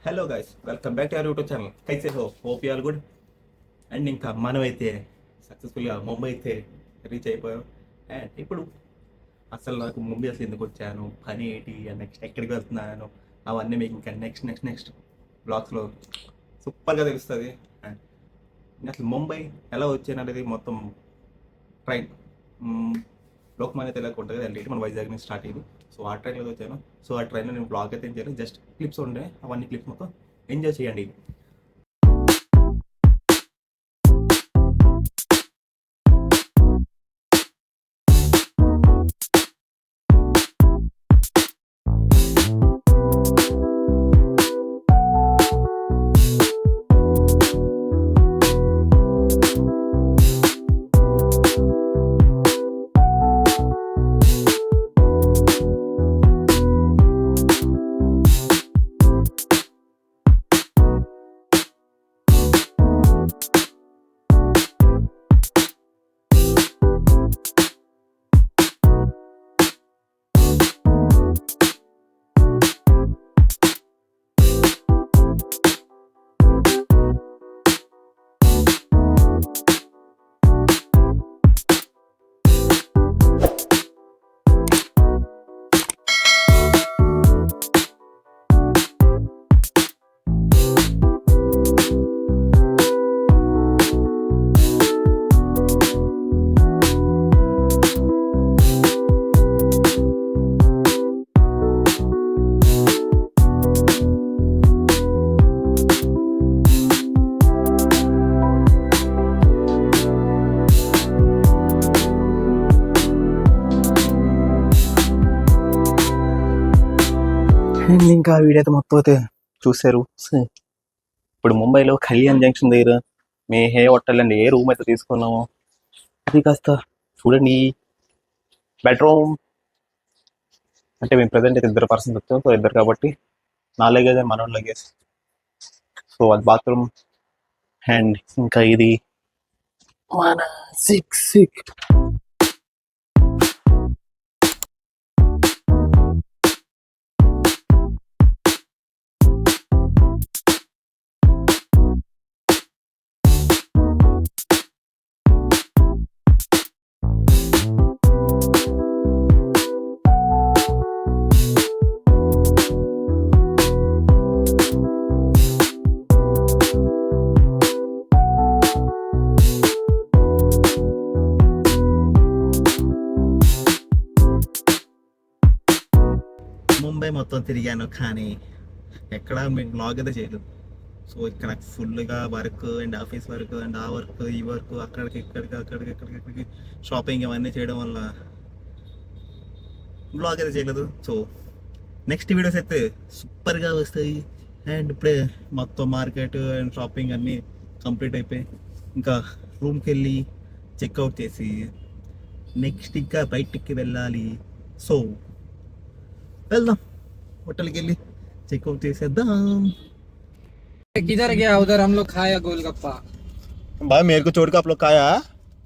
Hello guys, welcome back to our YouTube channel. కైసే హో, hope you all good. And ఇంకా మనమైతే సక్సెస్ఫుల్గా ముంబై అయితే రీచ్ అయిపోయాం. అండ్ ఇప్పుడు అసలు నాకు ముంబై అసలు ఎందుకు వచ్చాను, పని ఏంటి, అండ్ నెక్స్ట్ ఎక్కడికి వెళ్తున్నాను, అవన్నీ మీకు ఇంకా నెక్స్ట్ బ్లాగ్స్లో సూపర్గా తెలుస్తుంది. అండ్ అసలు ముంబై ఎలా వచ్చాను అనేది మొత్తం ట్రైన్ లోకమాన్య తిలక్ ఉంటుంది కదా, వెళ్ళి మన వైజాగ్ నుంచి స్టార్ట్ అయ్యింది. సో ఆ ట్రైన్లో వచ్చాను. సో ఆ ట్రైన్లో నేను బ్లాగ్ అయితే ఏం చేయలేదు, జస్ట్ క్లిప్స్ ఉండే, అవన్నీ క్లిప్స్ మొత్తం ఎంజాయ్ చేయండి. ఇంకా వీడియో అయితే మొత్తం అయితే చూశారు. ఇప్పుడు ముంబైలో కళ్యాణ్ జంక్షన్ దగ్గర మేము ఏ హోటల్ అండి ఏ రూమ్ అయితే తీసుకున్నాము, అది కాస్త చూడండి. బెడ్రూమ్ అంటే మేము ప్రజెంట్ అయితే 2 పర్సన్స్ వచ్చాం. సో 2 కాబట్టి నా లగేజ్ మన లగేజ్. సో అది బాత్రూమ్. అండ్ ఇంకా ఇది మన సిక్స్ ముంబై మొత్తం తిరిగాను, కానీ ఎక్కడ మీకు బ్లాగ్ అయితే చేయలేదు. సో ఇక్కడ ఫుల్గా work and office work and ఆ వర్క్ ఈ వర్క్ అక్కడికి షాపింగ్ ఇవన్నీ చేయడం వల్ల బ్లాగ్ అయితే చేయలేదు. సో నెక్స్ట్ వీడియోస్ అయితే సూపర్గా వస్తాయి. అండ్ ఇప్పుడే మొత్తం మార్కెట్ అండ్ షాపింగ్ అన్నీ కంప్లీట్ అయిపోయి ఇంకా రూమ్కి వెళ్ళి చెక్అవుట్ చేసి నెక్స్ట్ ఇంకా బయటికి వెళ్ళాలి. సో వెళ్దాం, होटल के लिए चेकआउट చేసేద్దాం. किधर गया? उधर हम लोग खाया गोलगप्पा। भाई मेरे को छोड़ के आप लोग खाया?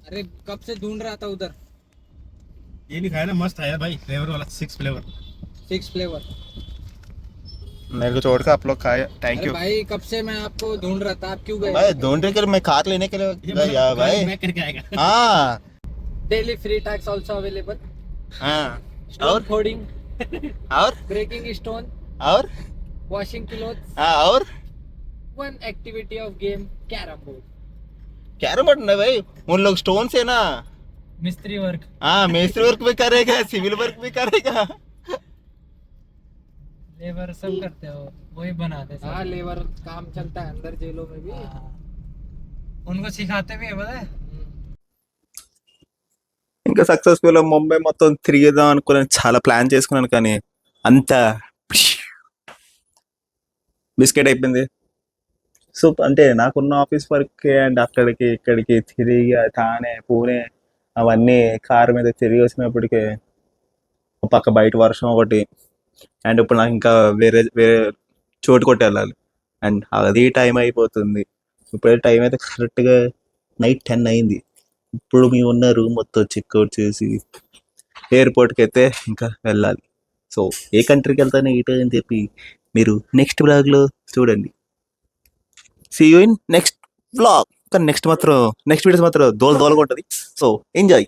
अरे कब से ढूंढ रहा था उधर। ये नहीं खाया ना, मस्त आया भाई, फ्लेवर वाला 6 फ्लेवर। 6 फ्लेवर। मेरे को छोड़ के आप लोग खाया, थैंक अरे यू भाई कब से मैं आपको ढूंढ रहा था, आप क्यों गए? भाई. ढूंढ के मैं कार लेने के लिए गया भाई. मैं करके आएगा। हाँ daily free tax also available. हाँ और फोल्डिंग और ब्रेकिंग स्टोन और वॉशिंग क्लोथ्स हाँ और one activity of game carrom board. Carrom board ना भाई, उन लोग स्टोन से ना. मिस्त्री वर्क। हाँ मिस्त्री वर्क भी करेगा, सिविल वर्क भी करेगा. लेबर सब करते हो, वही बनाते हैं। हाँ लेबर काम चलता है अंदर जेलों में भी। उनको सिखाते भी है पता है। ఇంకా సక్సెస్ఫుల్ ముంబై మొత్తం తిరిగేద్దాం అనుకున్నాను, చాలా ప్లాన్ చేసుకున్నాను, కానీ అంతా బిస్కెట్ అయిపోయింది. సో అంటే నాకున్న ఆఫీస్ వర్క్ అండ్ అక్కడికి ఇక్కడికి తిరిగి థానే పూణే అవన్నీ కారు మీద తిరిగి వచ్చినప్పటికీ ఒక పక్క బయట వర్షం ఒకటి. అండ్ ఇప్పుడు నాకు ఇంకా వేరే వేరే చోటు కొట్టి వెళ్ళాలి. అండ్ అది టైం అయిపోతుంది. ఇప్పుడే టైం అయితే కరెక్ట్గా నైట్ 10 అయింది. ఇప్పుడు మేము ఉన్న రూమ్ మొత్తం చెక్అవుట్ చేసి ఎయిర్పోర్ట్కి అయితే ఇంకా వెళ్ళాలి. సో ఏ కంట్రీకి వెళ్తాను ఏంటో అని చెప్పి మీరు నెక్స్ట్ బ్లాగ్లో చూడండి. See you in next vlog. కానీ నెక్స్ట్ వీడియోస్ మాత్రం దోలగా ఉంటుంది. So enjoy.